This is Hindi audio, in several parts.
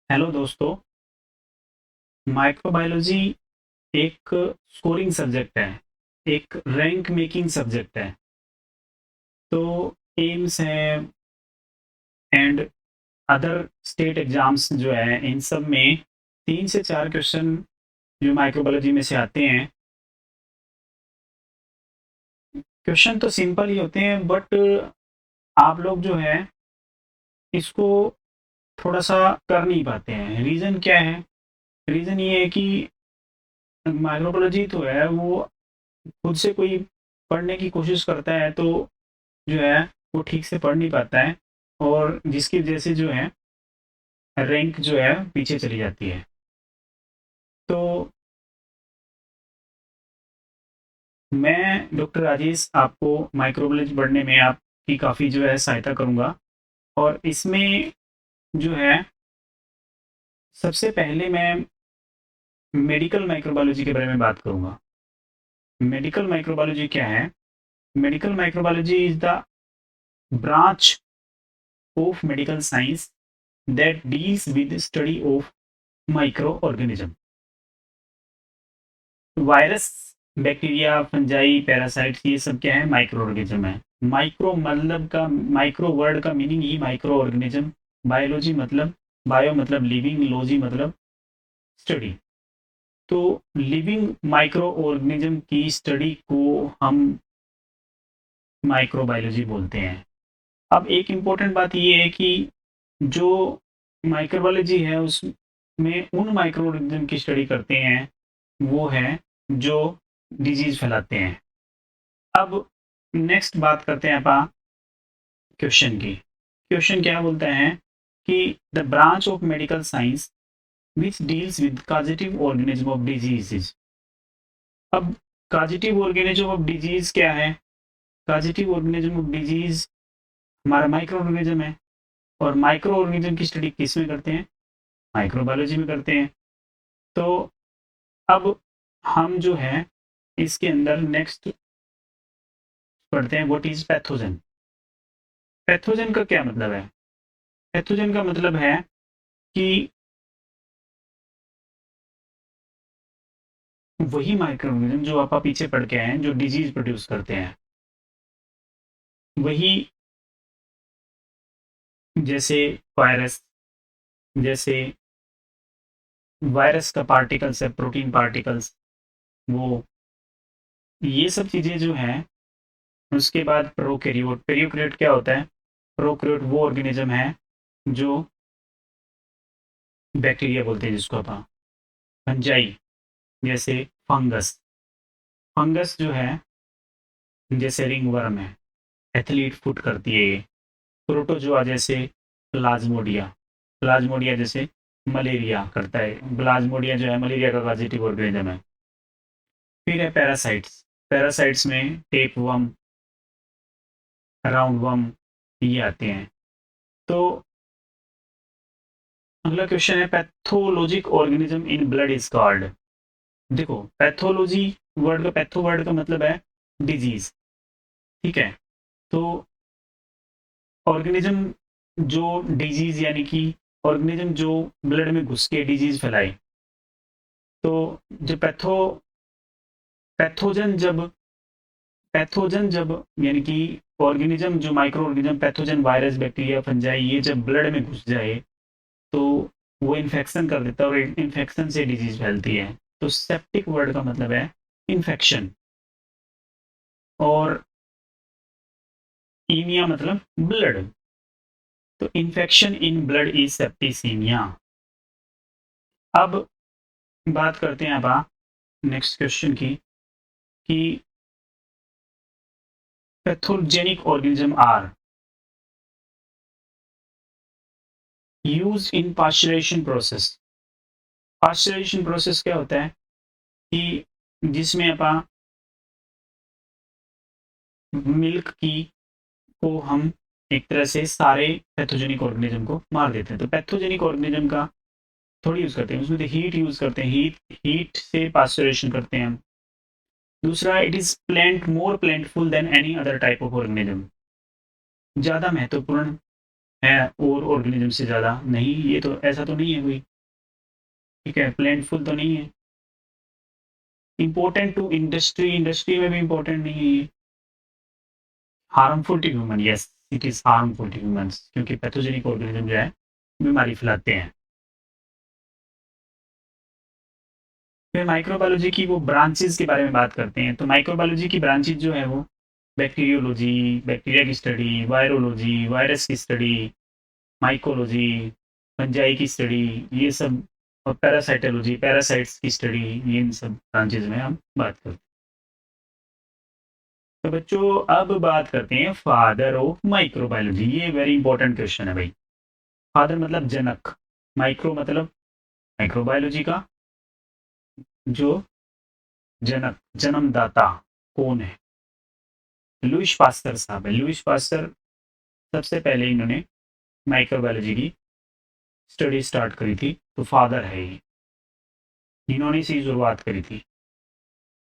हेलो दोस्तों। माइक्रोबायोलॉजी एक स्कोरिंग सब्जेक्ट है, एक रैंक मेकिंग सब्जेक्ट है। तो एम्स है एंड अदर स्टेट एग्जाम्स जो है, इन सब में 3 से 4 क्वेश्चन जो माइक्रोबायोलॉजी में से आते हैं। क्वेश्चन तो सिंपल ही होते हैं, बट आप लोग जो है इसको थोड़ा सा कर नहीं पाते हैं। रीज़न क्या है? रीज़न ये है कि माइक्रोबायोलॉजी तो है, वो खुद से कोई पढ़ने की कोशिश करता है तो जो है वो ठीक से पढ़ नहीं पाता है, और जिसकी वजह से जो है रैंक जो है पीछे चली जाती है। तो मैं डॉक्टर राजेश आपको माइक्रोबायोलॉजी पढ़ने में आपकी काफ़ी जो है सहायता करूँगा। और इसमें जो है सबसे पहले मैं मेडिकल माइक्रोबायोलॉजी के बारे में बात करूँगा। मेडिकल माइक्रोबायोलॉजी क्या है? Medical microbiology is the branch of medical science that deals with study of micro organism. Virus, bacteria, fungi, parasites, ये सब क्या है? माइक्रो ऑर्गेनिज्म है। माइक्रो मतलब का माइक्रो वर्ड का मीनिंग ही माइक्रो ऑर्गेनिज्म। बायोलॉजी मतलब बायो मतलब लिविंग, लॉजी मतलब स्टडी। तो लिविंग माइक्रो ऑर्गेनिज्म की स्टडी को हम माइक्रोबायोलॉजी बोलते हैं। अब एक इम्पोर्टेंट बात ये है कि जो माइक्रोबायोलॉजी है उसमें उन माइक्रो ऑर्गेनिज्म की स्टडी करते हैं वो है जो डिजीज फैलाते हैं। अब नेक्स्ट बात करते हैं अपन क्वेश्चन की। क्वेश्चन क्या बोलता है कि the branch of medical science which deals with causative organism of diseases. अब कॉजेटिव ऑर्गेनिज्म ऑफ डिजीज क्या है? कॉजेटिव ऑर्गेनिज्म ऑफ डिजीज हमारा माइक्रो ऑर्गेनिज्म है, और माइक्रो ऑर्गेनिज्म की स्टडी किस में करते हैं? माइक्रोबायोलॉजी में करते हैं। तो अब हम जो है इसके अंदर नेक्स्ट पढ़ते हैं व्हाट इज पैथोजन। पैथोजन का क्या मतलब है? पैथोजन का मतलब है कि वही माइक्रो ऑर्गेनिज्म जो आप पीछे पढ़ के आए हैं, जो डिजीज प्रोड्यूस करते हैं, वही। जैसे वायरस, जैसे वायरस का पार्टिकल्स है, प्रोटीन पार्टिकल्स, वो ये सब चीज़ें जो हैं। उसके बाद प्रोकैरियोट। प्रोकैरियोट क्या होता है? प्रोकैरियोट वो ऑर्गेनिज्म है जो बैक्टीरिया बोलते हैं जिसको अपन। फंजाई, जैसे फंगस। फंगस जो है जैसे रिंग वर्म है, एथलीट फुट करती है ये। प्रोटोजोआ जैसे प्लाज्मोडिया। प्लाज्मोडिया जैसे मलेरिया करता है। प्लाज्मोडिया जो है मलेरिया का पॉजिटिव ऑर्गेनिज्म है। फिर है पैरासाइट्स। पैरासाइट्स में टेप वर्म, राउंड वर्म, ये आते हैं। तो अगला क्वेश्चन है pathologic organism in blood is called. देखो, पैथोलॉजी वर्ड का, पैथो वर्ड का मतलब है डिजीज, ठीक है। तो ऑर्गेनिज्म जो डिजीज यानी कि ऑर्गेनिज्म जो ब्लड में घुस के डिजीज फैलाए। तो जो पैथोजन जब पैथोजन जब यानी कि ऑर्गेनिज्म जो micro organism pathogen, virus, bacteria, fungi, ये जब ब्लड में घुस जाए तो वो इन्फेक्शन कर देता है, और इन्फेक्शन से डिजीज फैलती है। तो सेप्टिक वर्ड का मतलब है इन्फेक्शन, और ईमिया मतलब ब्लड। तो infection in blood is septicemia. अब बात करते हैं अब नेक्स्ट क्वेश्चन की कि pathogenic organism are use in pasteurization process. Pasteurization process क्या होता है कि जिसमें अपन मिल्क की को हम एक तरह से सारे पैथोजेनिक ऑर्गेनिज्म को मार देते हैं। तो पैथोजेनिक ऑर्गेनिज्म का थोड़ी यूज करते हैं, उसमें तो हीट यूज करते हैं। हीट से पास्चुरेशन करते हैं हम। दूसरा, it is plenty more plentiful than any other type of organism. ज्यादा महत्वपूर्ण है और ऑर्गेनिज्म से ज़्यादा? नहीं, ये तो ऐसा तो नहीं है कोई। ठीक है, प्लेंटफुल तो नहीं है। इम्पोर्टेंट टू इंडस्ट्री, इंडस्ट्री में भी इम्पोर्टेंट नहीं है ये। Harmful to human, yes it is harmful to humans, क्योंकि पैथोजेनिक ऑर्गेनिज्म जो है बीमारी फैलाते हैं। फिर माइक्रोबायोलॉजी की वो ब्रांचेस के बारे में बात करते हैं। तो माइक्रोबायोलॉजी की ब्रांचेस जो है वो बैक्टीरियोलॉजी, बैक्टीरिया की स्टडी, वायरोलॉजी, वायरस की स्टडी, माइकोलॉजी, फंजाई की स्टडी, ये सब, और पैरासाइटोलॉजी, पैरासाइट्स की स्टडी, ये इन सब ब्रांचेज में हम बात करते हैं। तो बच्चों अब बात करते हैं फादर ऑफ माइक्रोबायोलॉजी। ये वेरी इंपॉर्टेंट क्वेश्चन है भाई। फादर मतलब जनक, माइक्रो मतलब माइक्रोबायोलॉजी का जो जनक, जन्मदाता कौन है? लुईस पास्टर साहब है। लुईस पास्टर सबसे पहले इन्होंने माइक्रोबायोलॉजी की स्टडी स्टार्ट करी थी, तो फादर है ये, इन्होंने से शुरुआत करी थी।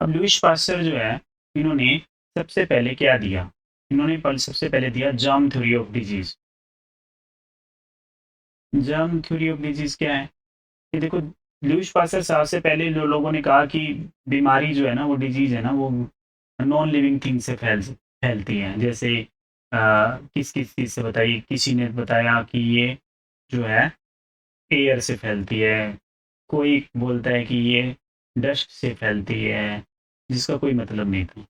अब लुईस पास्टर जो है, इन्होंने सबसे पहले क्या दिया? इन्होंने सबसे पहले दिया germ theory of disease. Germ theory of disease क्या है? ये देखो, लुईस पास्टर साहब से पहले जो लोगों ने कहा कि बीमारी जो है ना, वो डिजीज है ना, वो नॉन लिविंग थिंग से फैलती है। जैसे किस किस चीज़ से बताइए? किसी ने बताया कि ये जो है एयर से फैलती है, कोई बोलता है कि ये डस्ट से फैलती है, जिसका कोई मतलब नहीं था।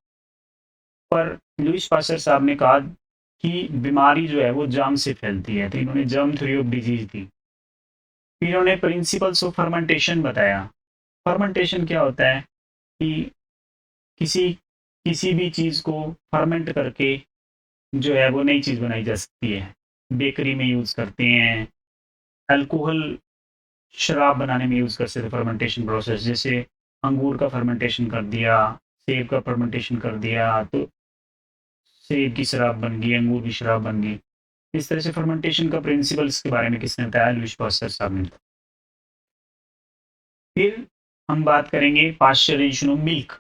पर लुईस पास्टर साहब ने कहा कि बीमारी जो है वो जर्म से फैलती है, तो इन्होंने जर्म थ्योरी ऑफ डिजीज दी। फिर इन्होंने प्रिंसिपल्स ऑफ फर्मेंटेशन बताया। फर्मेंटेशन क्या होता है कि किसी किसी भी चीज़ को फर्मेंट करके जो है वो नई चीज़ बनाई जा सकती है। बेकरी में यूज़ करते हैं, अल्कोहल शराब बनाने में यूज़ कर सकते हैं फर्मेंटेशन प्रोसेस। जैसे अंगूर का फर्मेंटेशन कर दिया, सेब का फर्मेंटेशन कर दिया, तो सेब की शराब बन गई, अंगूर की शराब बन गई। इस तरह से फर्मेंटेशन का प्रिंसिपल्स के बारे में किसने बताया? लुईस पास्टर साहब ने। फिर हम बात करेंगे पाश्चराइजेशन ऑफ मिल्क।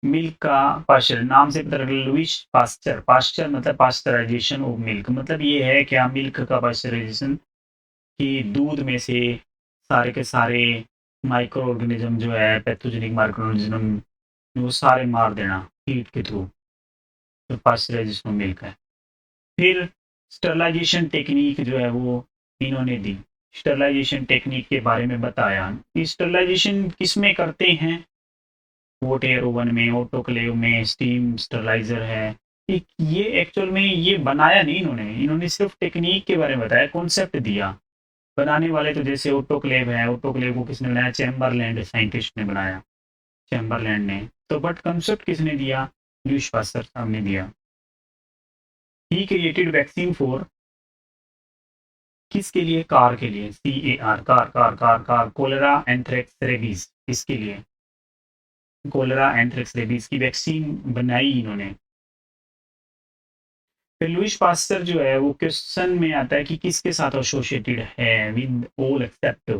मिल्क का पाश्चर, नाम से पता लगा, लुईस पास्चर। पास्चर मतलब पास्चराइजेशन ऑफ मिल्क, मतलब ये है क्या? मिल्क का पास्चराइजेशन, कि दूध में से सारे के सारे माइक्रो ऑर्गेनिज्म जो है, पैथोजेनिक माइक्रो ऑर्गेनिज्म, वो सारे मार देना हीट के थ्रू। तो पास्चराइजेशन ऑफ मिल्क है। फिर स्टरलाइजेशन टेक्निक जो है वो इन्होंने दी। स्टरलाइजेशन टेक्निक के बारे में बताया। स्टरलाइजेशन किस में करते हैं? हॉट एयर ओवन में, ऑटोक्लेव में, स्टीम स्टरलाइजर है। ये एक्चुअल में ये बनाया नहीं इन्होंने, इन्होंने सिर्फ टेक्निक के बारे में बताया, कॉन्सेप्ट दिया। बनाने वाले तो जैसे ऑटोक्लेव है, ऑटोक्लेव को किसने बनाया? चैम्बरलैंड साइंटिस्ट ने बनाया, चैम्बरलैंड ने। तो बट कंसेप्ट किसने दिया? लुईस पास्टर साहब ने दिया। ही क्रिएटेड वैक्सीन फॉर, किसके लिए? कार के लिए, CAR, car car car car, cholera anthrax rabies, इसके लिए कोलेरा एंथ्रेक्स रेबीज की वैक्सीन बनाई इन्होंने। फिर लुईस पास्टर जो है वो क्वेश्चन में आता है कि किसके साथ एसोसिएटेड है विद ऑल एक्सेप्ट।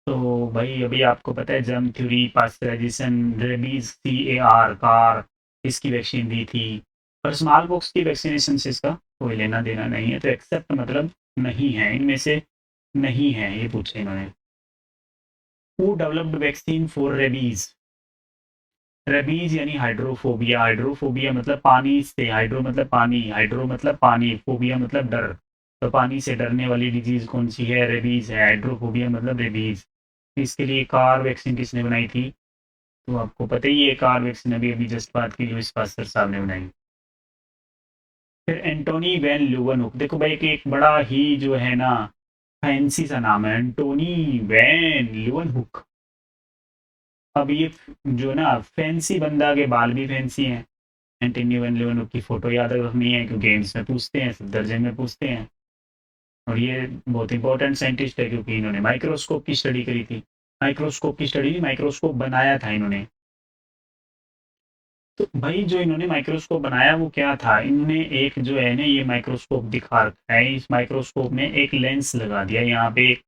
तो भाई अभी आपको पता है germ theory, pasteurization, rabies, CAR, car, इसकी वैक्सीन दी थी। पर स्मॉल बॉक्स की वैक्सीनेशन से इसका कोई लेना देना नहीं है। तो एक्सेप्ट मतलब नहीं है, इनमें से नहीं है, ये पूछा इन्होंने। Who developed vaccine for rabies? Rabies यानी हाइड्रोफोबिया। हाइड्रोफोबिया मतलब पानी से, हाइड्रो मतलब पानी, हाइड्रो मतलब पानी, फोबिया मतलब डर। तो पानी से डरने वाली डिजीज कौन सी है? रेबीज है। हाइड्रोफोबिया मतलब रेबीज। इसके लिए कार वैक्सीन किसने बनाई थी? तो आपको पता ही है, कार वैक्सीन अभी अभी जस्ट बात की, लुईस पास्टर साहब ने बनाई। फिर एंटोनी वैन ल्यूवेनहुक, देखो भाई कि एक बड़ा ही जो है ना फैंसी सा नाम है, एंटोनी वैन ल्यूवेनहुक। अब ये जो ना फैंसी बंदा के बाल भी फैंसी हैं। एंटोनी वैन ल्यूवेनहुक की फोटो याद रखनी है, क्योंकि गेम्स में पूछते हैं, सब दर्जे में पूछते हैं। और ये बहुत इंपॉर्टेंट साइंटिस्ट है, क्योंकि इन्होंने माइक्रोस्कोप की स्टडी करी थी। माइक्रोस्कोप की स्टडी, माइक्रोस्कोप बनाया था इन्होंने। तो भाई जो इन्होंने माइक्रोस्कोप बनाया वो क्या था? इन्होंने एक जो है ना ये माइक्रोस्कोप दिखा रखा है, इस माइक्रोस्कोप में एक लेंस लगा दिया, यहाँ पे एक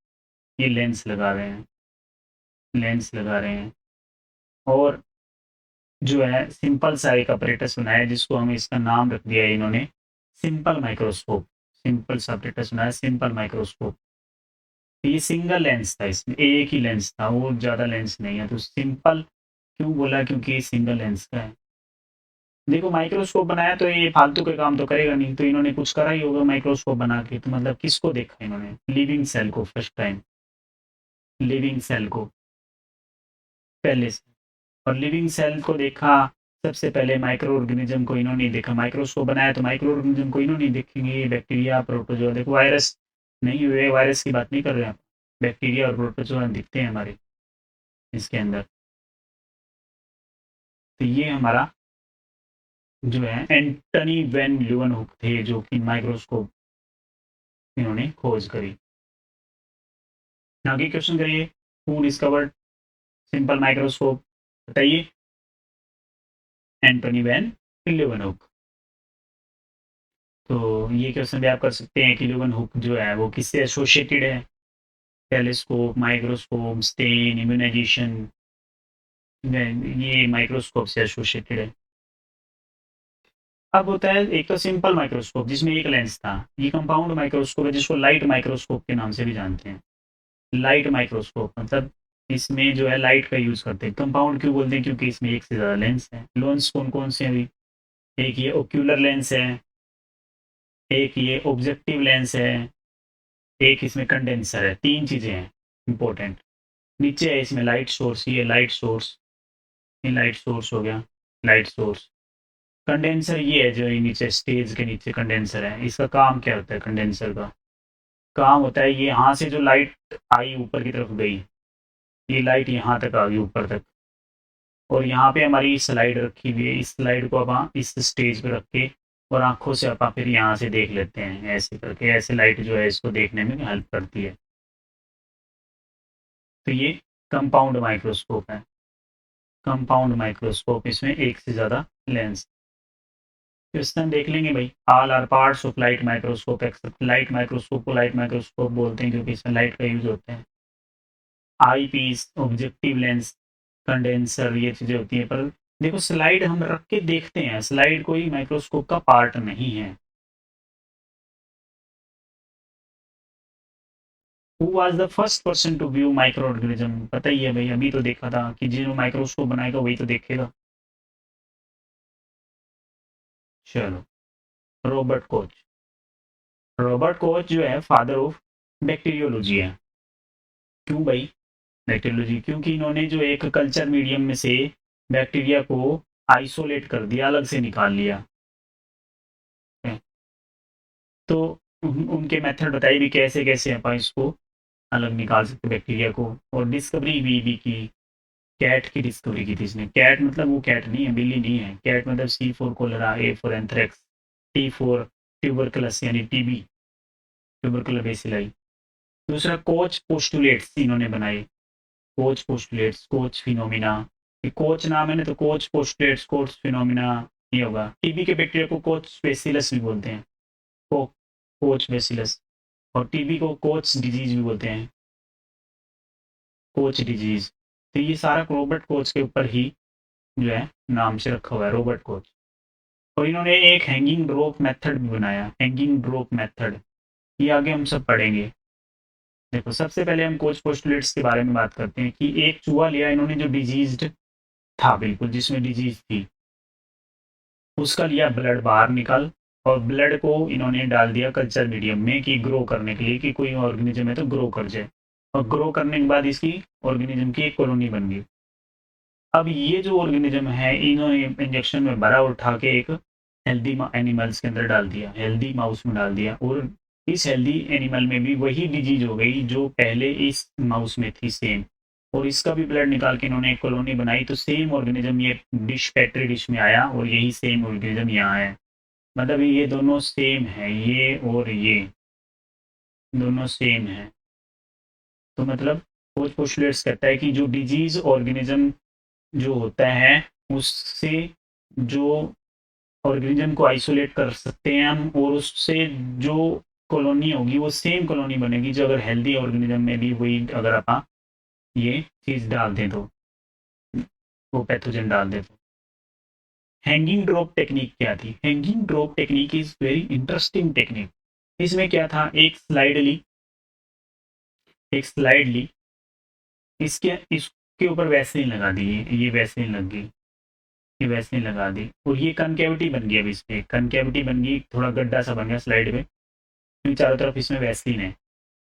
ये लेंस लगा रहे हैं, लेंस लगा रहे हैं। और जो है सिंपल सा एक अपरेटस बनाया, जिसको हम इसका नाम रख दिया है इन्होंने सिंपल माइक्रोस्कोप, सिंपल सबटाइटल सुना है, सिंपल माइक्रोस्कोप। ये सिंगल लेंस था, इसमें एक ही लेंस था, वो ज़्यादा लेंस नहीं है, तो सिंपल क्यों बोला, क्योंकि सिंगल लेंस का है। देखो माइक्रोस्कोप बनाया तो ये फालतू के काम तो करेगा नहीं, तो इन्होंने कुछ करा ही होगा माइक्रोस्कोप बना के, तो मतलब किसको देखा इन्होंने, लिविंग सेल को फर्स्ट टाइम, लिविंग सेल को पहले से। और लिविंग सेल को देखा सबसे पहले, माइक्रो ऑर्गेनिज्म को इन्होंने देखा, माइक्रोस्कोप बनाया तो माइक्रो ऑर्गेनिज्म को इन्होंने देखेंगे, बैक्टीरिया प्रोटोजोआ, देखो वायरस नहीं हुए, वायरस की बात नहीं कर रहे हैं, बैक्टीरिया और प्रोटोजोआ दिखते हैं हमारे इसके अंदर। तो ये हमारा जो है एंटनी वैन ल्यूवेनहुक थे, जो कि माइक्रोस्कोप इन्होंने खोज करी। आगे क्वेश्चन करिए, हु डिस्कवर्ड सिंपल माइक्रोस्कोप, बताइए। Antonie van Leeuwenhoek. तो ये क्वेश्चन भी आप कर सकते हैं कि ल्यूवेनहुक जो है वो किससे एसोसिएटेड है, टेलीस्कोप, माइक्रोस्कोप, स्टेन, इम्यूनाइजेशन, ये माइक्रोस्कोप से एसोसिएटेड है। अब होता है एक तो सिंपल माइक्रोस्कोप जिसमें एक लेंस था, ये कंपाउंड माइक्रोस्कोप है जिसको लाइट माइक्रोस्कोप के नाम से भी जानते हैं। लाइट माइक्रोस्कोप मतलब इसमें जो है लाइट का यूज करते हैं। कंपाउंड क्यों बोलते हैं, क्योंकि इसमें एक से ज्यादा लेंस है। लेंस कौन कौन से हैं अभी, एक ये ओक्यूलर लेंस है, एक ये ऑब्जेक्टिव लेंस है, एक इसमें कंडेंसर है, तीन चीजें हैं इंपॉर्टेंट। नीचे है इसमें लाइट सोर्स, ये लाइट सोर्स, ये लाइट सोर्स हो गया, लाइट सोर्स। कंडेंसर ये है जो ये नीचे स्टेज के नीचे कंडेंसर है, इसका काम क्या होता है, कंडेंसर का काम होता है ये यहाँ से जो लाइट आई ऊपर की तरफ गई, ये लाइट यहाँ तक आ गई ऊपर तक, और यहाँ पे हमारी स्लाइड रखी हुई है, इस स्लाइड को आप इस स्टेज पे रख के और आंखों से आप फिर यहाँ से देख लेते हैं, ऐसे करके, ऐसे लाइट जो है इसको देखने में हेल्प करती है। तो ये कंपाउंड माइक्रोस्कोप है, कंपाउंड माइक्रोस्कोप, इसमें एक से ज़्यादा लेंस। क्वेश्चन देख लेंगे भाई, all are parts of light microscope except light microscope को लाइट माइक्रोस्कोप बोलते हैं क्योंकि इसमें लाइट का यूज होता है। Eyepiece, objective lens, condenser, ये चीजें होती हैं, पर देखो स्लाइड हम रख के देखते हैं, स्लाइड कोई माइक्रोस्कोप का पार्ट नहीं है। Who was the first person to view micro organism, पता ही है भाई, अभी तो देखा था कि जो माइक्रोस्कोप बनाएगा वही तो देखेगा। चलो, रॉबर्ट कोच। रॉबर्ट कोच जो है फादर ऑफ बैक्टीरियोलॉजी है। क्यों भाई बैक्टीरियोलॉजी, क्योंकि इन्होंने जो एक कल्चर मीडियम में से बैक्टीरिया को आइसोलेट कर दिया, अलग से निकाल लिया। तो उनके मेथड बताइए भी कैसे कैसे अपन इसको अलग निकाल सकते बैक्टीरिया को। और डिस्कवरी भी की, कैट की डिस्कवरी की थी इसने। कैट मतलब वो कैट नहीं है, बिल्ली नहीं है, कैट मतलब C for cholera, A for anthrax, T for tuberculosis यानी टीबी, ट्यूबरकुलर बेसिलाई। दूसरा कोच पोस्टुलेट्स इन्होंने बनाए, Koch postulates, Koch phenomena. Koch नाम है ना, तो कोच पोस्टुलेट्स, कोच फिनोमिना ये होगा। टीबी के बैक्टीरिया को कोच बेसिलस भी बोलते हैं, को कोच बेसिलस। और टीबी को कोच डिजीज भी बोलते हैं, कोच डिजीज। तो ये सारा रॉबर्ट कोच के ऊपर ही जो है नाम से रखा हुआ है, रॉबर्ट कोच। और इन्होंने एक हैंगिंग ड्रॉप मेथड भी बनाया, हैंगिंग ड्रॉप मेथड, ये आगे हम सब पढ़ेंगे। देखो सबसे पहले हम कोच पोस्टुलेट्स के बारे में बात करते हैं कि एक चूहा लिया इन्होंने जो डिजीज्ड था, बिल्कुल जिसमें डिजीज थी, उसका लिया ब्लड बाहर निकाल, और ब्लड को इन्होंने डाल दिया कल्चर मीडियम में कि ग्रो करने के लिए, कि कोई ऑर्गेनिज्म है तो ग्रो कर जाए। और ग्रो करने के बाद इसकी ऑर्गेनिज्म की एक कॉलोनी बन गई। अब ये जो ऑर्गेनिज्म है इन्होंने इंजेक्शन में भरा, उठा के एक हेल्दी एनिमल्स के अंदर डाल दिया, हेल्दी माउस में डाल दिया, और इस हेल्दी एनिमल में भी वही डिजीज हो गई जो पहले इस माउस में थी, सेम। और इसका भी ब्लड निकाल के इन्होंने एक कॉलोनी बनाई, तो सेम ऑर्गेनिज्म ये डिश, पेट्री डिश में आया, और यही सेम ऑर्गेनिज्म यहाँ है। मतलब ये दोनों सेम है, ये और ये दोनों सेम है। तो मतलब कोच पोस्टुलेट्स कहता है कि जो डिजीज ऑर्गेनिज्म जो होता है, उससे जो ऑर्गेनिज्म को आइसोलेट कर सकते हैं हम, और उससे जो कॉलोनी होगी वो सेम कॉलोनी बनेगी जो अगर हेल्दी ऑर्गेनिज्म में भी वही अगर आप ये चीज़ डाल दें तो, वो पैथोजन डाल दें तो। हैंगिंग ड्रॉप टेक्निक क्या थी? Hanging drop technique is very interesting technique. इसमें क्या था, एक स्लाइड ली, इसके ऊपर वैसलीन लगा दी, ये वैसलीन लग गई, ये वैसलीन लगा दी, और ये कनकेविटी बन गई। अब इसमें कनकेविटी बन गई, थोड़ा गड्ढा सा बन गया स्लाइड में, क्योंकि चारों तरफ इसमें वैसलीन है,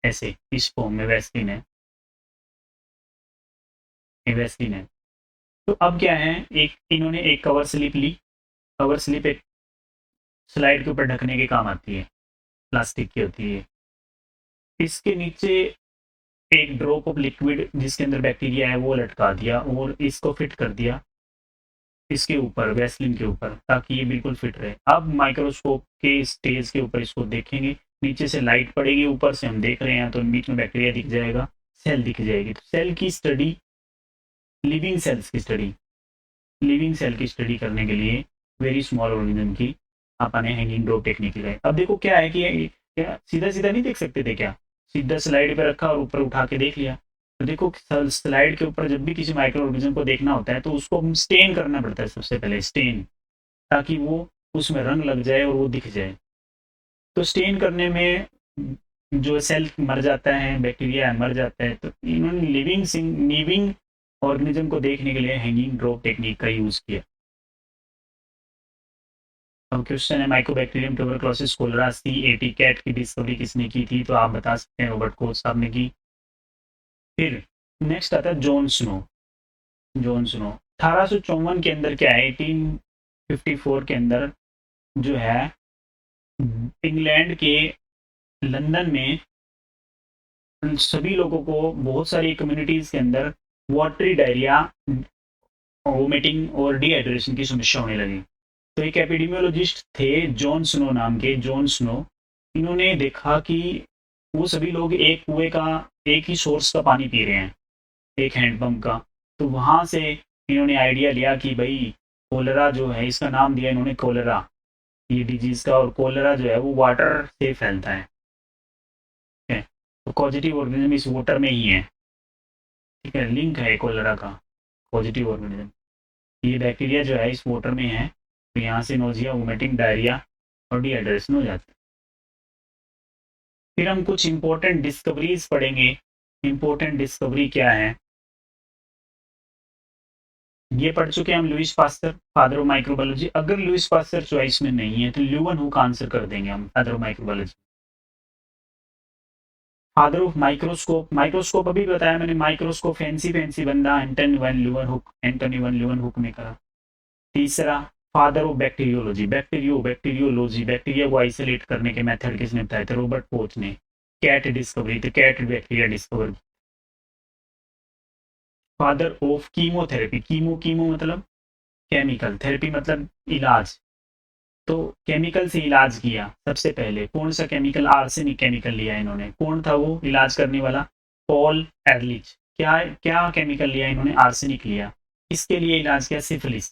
ऐसे इस फॉर्म में वैसलीन है, ये वैसलीन है। तो अब क्या है, इन्होंने एक कवर स्लिप ली। कवर स्लिप एक स्लाइड के ऊपर ढकने के काम आती है, प्लास्टिक की होती है। इसके नीचे एक ड्रॉप ऑफ लिक्विड जिसके अंदर बैक्टीरिया है वो लटका दिया, और इसको फिट कर दिया इसके ऊपर, वैसलीन के ऊपर, ताकि ये बिल्कुल फिट रहे। अब माइक्रोस्कोप के स्टेज के ऊपर इसको देखेंगे, नीचे से लाइट पड़ेगी, ऊपर से हम देख रहे हैं, तो बीच में बैक्टीरिया दिख जाएगा, सेल दिख जाएगी। तो सेल की स्टडी, लिविंग सेल्स की स्टडी, लिविंग सेल की स्टडी करने के लिए वेरी स्मॉल ऑर्गेनिज्म की अपने हैंगिंग ड्रॉप टेक्निक लगाई। अब देखो क्या है कि क्या सीधा सीधा नहीं देख सकते थे क्या, सीधा स्लाइड पे रखा और ऊपर उठा के देख लिया। तो देखो स्लाइड के ऊपर जब भी किसी माइक्रो ऑर्गेनिज्म को देखना होता है तो उसको हम स्टेन करना पड़ता है, सबसे पहले स्टेन, ताकि वो उसमें रंग लग जाए और वो दिख जाए। तो स्टेन करने में जो सेल मर जाता है, बैक्टीरिया मर जाता है, तो इन्होंने लिविंग ऑर्गेनिज्म को देखने के लिए हैंगिंग ड्रॉप टेक्निक का यूज किया। अब क्वेश्चन है, माइकोबैक्टीरियम ट्यूबरक्लोसिस कोलेरा C80 कैट की डिस्कवरी किसने की थी? तो आप बता सकते हैं रॉबर्ट कोच साहब ने की। फिर नेक्स्ट आता है जॉन स्नो। जॉन स्नो 1854 के अंदर क्या है, 1854 के अंदर जो है इंग्लैंड के लंदन में सभी लोगों को, बहुत सारी कम्युनिटीज के अंदर वाटरी डायरिया, वोमिटिंग और डिहाइड्रेशन की समस्या होने लगी। तो एक एपिडेमियोलॉजिस्ट थे जॉन स्नो नाम के, जॉन स्नो। इन्होंने देखा कि वो सभी लोग एक कुएं का, एक ही सोर्स का पानी पी रहे हैं, एक हैंडपंप का। तो वहां से इन्होंने आइडिया लिया कि भाई कोलेरा जो है, इसका नाम दिया इन्होंने कोलेरा, ये डिजीज का। और कोलेरा जो है वो वाटर से फैलता है, ठीक है। तो पॉजिटिव ऑर्गेनिज्म इस वाटर में ही है, ठीक है, लिंक है कोलेरा का, पॉजिटिव ऑर्गेनिज्म। ये बैक्टीरिया जो है इस वाटर में है, तो यहाँ से नोजिया, वोमिटिंग, डायरिया और डिहाइड्रेशन हो जाता है। फिर हम कुछ इंपॉर्टेंट डिस्कवरीज पढ़ेंगे। इंपॉर्टेंट डिस्कवरी क्या है, ये पढ़ चुके हैं हम, Lewis pasture, father of microbiology. अगर लुईस पास्चर चॉइस में नहीं है तो ल्यूवन हुक आंसर कर देंगे हम, father of microbiology. Father of microscope, microscope अभी बताया मैंने, माइक्रोस्कोप फैंसी फैंसी बंदा एंटनी वन ल्यूवन हुक ने करा। तीसरा, father of bacteriology, bacteriology, bacteria को आइसोलेट करने के मेथड किसने बताए थे? रॉबर्ट कोच ने। कैट डिस्कवरी, तो कैट bacteria discover. Father of chemotherapy, chemo मतलब केमिकल, थेरेपी मतलब इलाज, तो केमिकल से इलाज किया सबसे पहले। कौन सा केमिकल? आर्सेनिक केमिकल लिया इन्होंने। कौन था वो इलाज करने वाला? पॉल एरलिच। क्या क्या केमिकल लिया इन्होंने? आर्सेनिक लिया। इसके लिए इलाज किया सिफिलिस।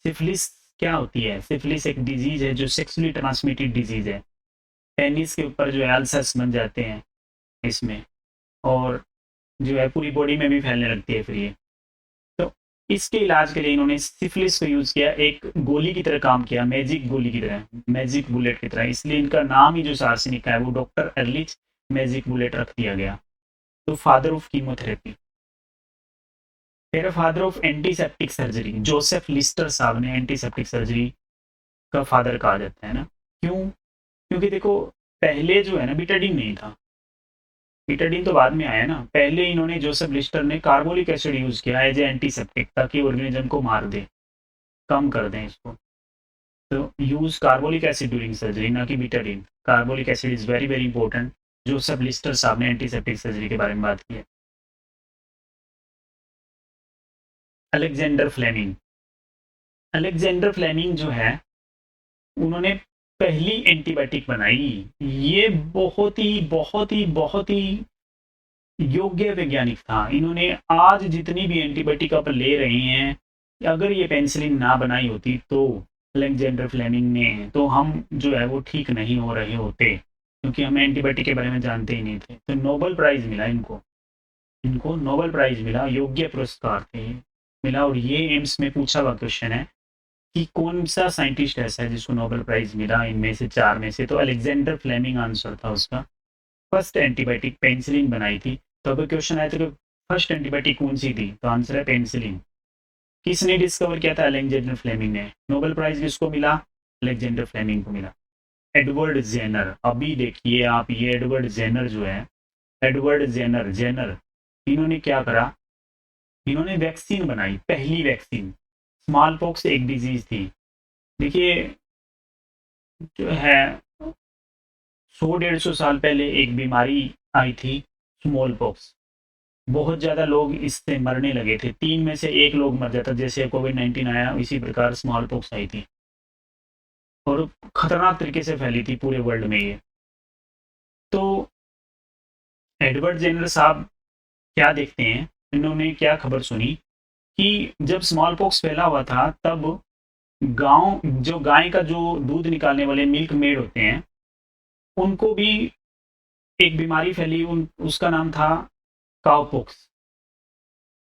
सिफिलिस क्या होती है? सिफिलिस एक डिजीज है जो सेक्सुअली ट्रांसमिटेड डिजीज है। पेनिस के ऊपर जो है अल्सर्स बन जाते हैं इसमें, और जो है पूरी बॉडी में भी फैलने लगती है फिर ये। तो इसके इलाज के लिए इन्होंने सिफिलिस को यूज किया, एक गोली की तरह काम किया, मैजिक गोली की तरह, मैजिक बुलेट की तरह। इसलिए इनका नाम ही जो आर्सेनिक का है वो डॉक्टर एरलिच मैजिक बुलेट रख दिया गया। तो फादर ऑफ कीमोथेरेपी। फिर father of antiseptic surgery, Joseph Lister साहब ने एंटीसेप्टिक सर्जरी का फादर कहा जाता है ना। क्यों? क्योंकि देखो पहले जो है ना बीटाडीन नहीं था, बीटाडीन तो बाद में आया ना। पहले इन्होंने, जोसेफ लिस्टर ने कार्बोलिक एसिड यूज किया एज ए एंटीसेप्टिक, ताकि ऑर्गेनिज्म को मार दे, कम कर दें इसको। तो use carbolic acid during surgery, ना कि Betadine. Carbolic acid is very very important. Joseph Lister साहब ने एंटीसेप्टिक सर्जरी के बारे में बात की है। अलेक्जेंडर फ्लेमिंग, अलेक्जेंडर फ्लेमिंग जो है, उन्होंने पहली एंटीबायोटिक बनाई। ये बहुत ही योग्य वैज्ञानिक था। इन्होंने आज जितनी भी एंटीबायोटिक आप ले रहे हैं, अगर ये पेंसिलिन ना बनाई होती तो अलेक्जेंडर फ्लेमिंग ने, तो हम जो है वो ठीक नहीं हो रहे होते, क्योंकि हम एंटीबायोटिक के बारे में जानते ही नहीं थे। तो नोबेल प्राइज मिला इनको, इनको नोबेल प्राइज मिला, योग्य पुरस्कार थे मिला। और ये एम्स में पूछा हुआ क्वेश्चन है कि कौन सा साइंटिस्ट ऐसा है जिसको नोबेल प्राइज मिला इनमें से चार में से, तो अलेक्जेंडर फ्लेमिंग आंसर था उसका। फर्स्ट एंटीबायोटिक पेनिसिलिन बनाई थी। तो अगर क्वेश्चन आया था कि फर्स्ट एंटीबायोटिक कौन सी थी, तो आंसर है पेनिसिलिन। किसने डिस्कवर किया था, अलेक्जेंडर फ्लेमिंग ने। नोबेल प्राइज किसको मिला, अलेक्जेंडर फ्लेमिंग को मिला। एडवर्ड जेनर, अभी देखिए आप, ये एडवर्ड जेनर जो है, एडवर्ड जेनर जेनर इन्होंने क्या करा, इन्होंने वैक्सीन बनाई, पहली वैक्सीन। स्मॉल पॉक्स एक डिजीज थी, देखिए जो है 100-150 साल पहले एक बीमारी आई थी, स्मॉल पॉक्स। बहुत ज़्यादा लोग इससे मरने लगे थे, 3 में से 1 लोग मर जाता, जैसे कोविड-19 आया इसी प्रकार स्मॉल पॉक्स आई थी, और खतरनाक तरीके से फैली थी पूरे वर्ल्ड में ये। तो एडवर्ड जेनर साहब क्या देखते हैं, इन्होंने क्या खबर सुनी कि जब स्मॉल पॉक्स फैला हुआ था तब गांव, जो गाय का जो दूध निकालने वाले मिल्क मेड होते हैं, उनको भी एक बीमारी फैली, उसका नाम था काउपॉक्स,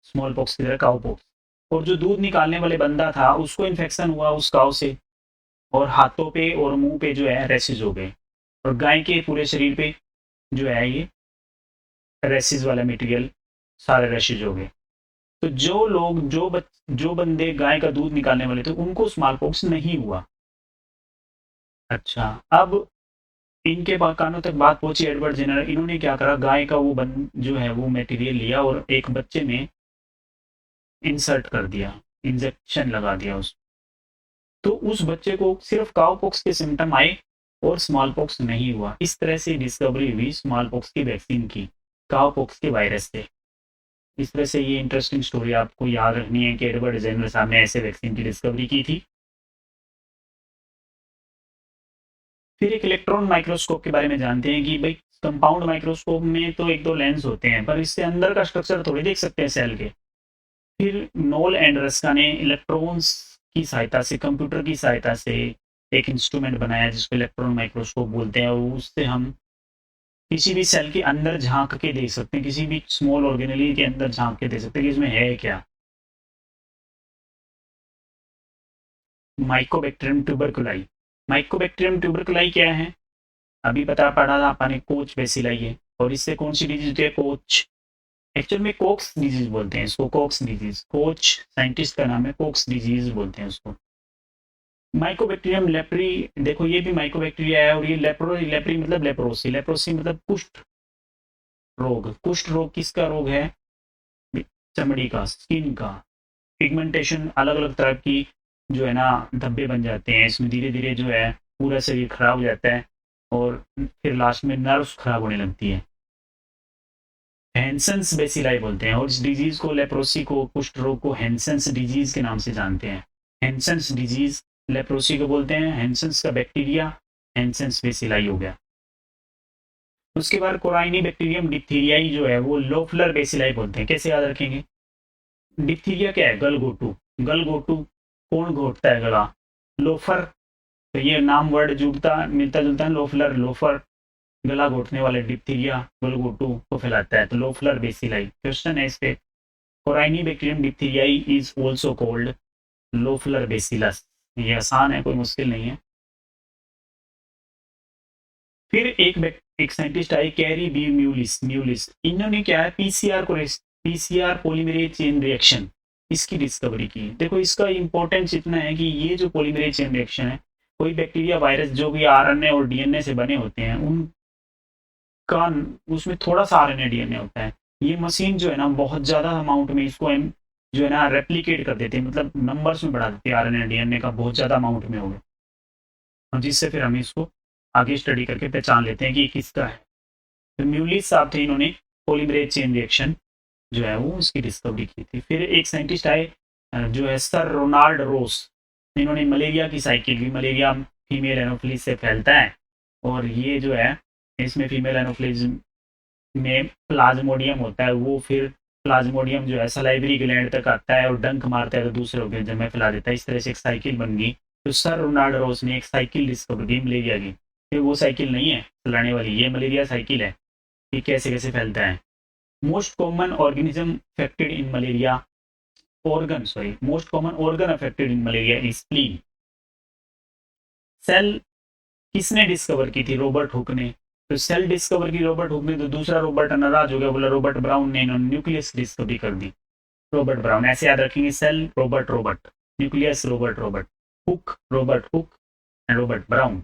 स्मॉल पॉक्स की तरह काउपॉक्स। और जो दूध निकालने वाले बंदा था उसको इन्फेक्शन हुआ उस काउ से, और हाथों पे और मुंह पे जो है रैसेज हो गए, और गाय के पूरे शरीर पे जो है ये रैसेज वाला मटेरियल, सारे रैसेज हो गए। तो जो लोग जो बंदे गाय का दूध निकालने वाले थे उनको स्मॉल पॉक्स नहीं हुआ। अच्छा, अब इनके कानों तक बात पहुंची एडवर्ड जेनर, इन्होंने क्या करा, गाय का वो जो है वो मटेरियल लिया और एक बच्चे में इंसर्ट कर दिया, इंजेक्शन लगा दिया उस, तो उस बच्चे को सिर्फ काउ पॉक्स के सिम्टम आए और स्मॉल पॉक्स नहीं हुआ। इस तरह से डिस्कवरी हुई स्मॉल पॉक्स की वैक्सीन की, काउ पॉक्स के वायरस से। इस तरह से ये इंटरेस्टिंग स्टोरी आपको याद रखनी है कि एडवर्ड जेनर साहब ने ऐसे वैक्सीन की डिस्कवरी की थी। फिर एक इलेक्ट्रॉन माइक्रोस्कोप के बारे में जानते हैं कि भाई कंपाउंड माइक्रोस्कोप में तो एक दो लेंस होते हैं, पर इससे अंदर का स्ट्रक्चर थोड़ी देख सकते हैं सेल के। फिर नोल एंड रस्का ने इलेक्ट्रॉन्स की सहायता से, कंप्यूटर की सहायता से एक इंस्ट्रूमेंट बनाया जिसको इलेक्ट्रॉन माइक्रोस्कोप बोलते हैं, और उससे हम किसी भी सेल के अंदर झांक के देख सकते हैं, किसी भी स्मॉल ऑर्गेनेली के अंदर झांक के देख सकते हैं कि इसमें है क्या। माइकोबैक्टीरियम ट्यूबरकुलाई, माइकोबैक्टीरियम ट्यूबरकुलाई क्या है, अभी पढ़ा था आपने, कोच बेसिलाई है। और इससे कौन सी डिजीज होती है, कोच, एक्चुअल में कोक्स डिजीज बोलते हैं इसको, कोक्स डिजीज, कोच साइंटिस्ट का नाम है, कोक्स डिजीज बोलते हैं उसको। माइकोबैक्टीरियम लेप्री, देखो ये भी माइकोबैक्टीरिया है, और ये लेप्री मतलब लेप्रोसी, लेप्रोसी मतलब कुष्ठ रोग। कुष्ठ रोग किसका रोग है, चमड़ी का, स्किन का, पिगमेंटेशन, अलग अलग तरह की जो है ना धब्बे बन जाते हैं इसमें, धीरे धीरे जो है पूरा शरीर खराब हो जाता है, और फिर लास्ट में नर्व्स खराब होने लगती है। हैंसन्स बेसिलाई बोलते हैं, और इस डिजीज को, लेप्रोसी को, कुष्ठ रोग को हैंसन्स डिजीज के नाम से जानते हैं। हैंसन्स डिजीज, लेप्रोसी को बोलते हैं, हैंसन्स का बैक्टीरिया हैंसन्स बेसिलाई हो गया। उसके बाद कोराइनी बैक्टीरियम डिप्थीरियाई जो है वो लोफलर बेसिलाई बोलते हैं। कैसे याद रखेंगे, डिप्थीरिया क्या है, गलघोटू, गलघोटू कौन घोटता है गला, लोफर, तो ये नाम वर्ड जुड़ता मिलता जुलता है, लोफलर, लोफर गला घोटने वाले डिप्थीरिया गलघोटू को फैलाता है, तो लोफलर बेसिलाई। क्वेश्चन है इस पे, corynebacterium diphtheriae is also called Loeffler bacillus. ये आसान है, कोई मुश्किल नहीं है। फिर एक साइंटिस्ट आए, कैरी बी म्यूलिस, म्यूलिस, इन्होंने क्या है, पीसीआर को, पीसीआर पॉलीमरेज चेन रिएक्शन, इसकी डिस्कवरी की। देखो इसका इंपॉर्टेंस इतना है कि ये जो पॉलीमरेज चेन रिएक्शन है, कोई बैक्टीरिया, वायरस जो भी आरएनए और डीएनए से बने होते हैं, उनका उसमें थोड़ा सा आरएनए डीएनए होता है, ये मशीन जो है ना बहुत ज्यादा अमाउंट में इसको जो है ना रेप्लीकेट कर देते हैं, मतलब नंबर्स में बढ़ा देते हैं, आरएनए डीएनए का बहुत ज्यादा अमाउंट में हो गया, और जिससे फिर हम इसको आगे स्टडी करके पहचान लेते हैं कि किसका है। तो म्यूलिस साहब थे, इन्होंने पॉलीमरेज चेन रिएक्शन जो है वो उसकी डिस्कवरी की थी। फिर एक साइंटिस्ट आए जो है सर रोनाल्ड रोस, इन्होंने मलेरिया की साइकिल की, मलेरिया फीमेल एनोफिलीज से फैलता है, और ये जो है इसमें फीमेल एनोफिलीज में प्लाज्मोडियम होता है, वो फिर प्लाज्मोडियम जो है सलाइवरी ग्लैंड तक आता है और डंक मारता है तो दूसरे ऑर्गेनिज्म में फैला देता है। इस तरह से एक साइकिल बन गई। तो सर रोनाल्ड रोस ने एक साइकिल डिस्कवर की मलेरिया की, फिर वो साइकिल नहीं है फैलाने वाली, ये मलेरिया साइकिल है कि कैसे कैसे फैलता है। Most common organism affected in malaria, most common organ affected in malaria is spleen. Cell किसने डिस्कवर की थी? रॉबर्ट हुक ने। तो सेल डिस्कवर की रॉबर्ट हुक ने, तो दूसरा रॉबर्ट नाराज हो गया, बोला रॉबर्ट ब्राउन ने, इन्होंने न्यूक्लियस डिस्कवरी कर दी। रॉबर्ट ब्राउन, ऐसे याद रखेंगे, cell Robert Robert, nucleus Robert Robert, Hooke Robert Hooke and Robert brown.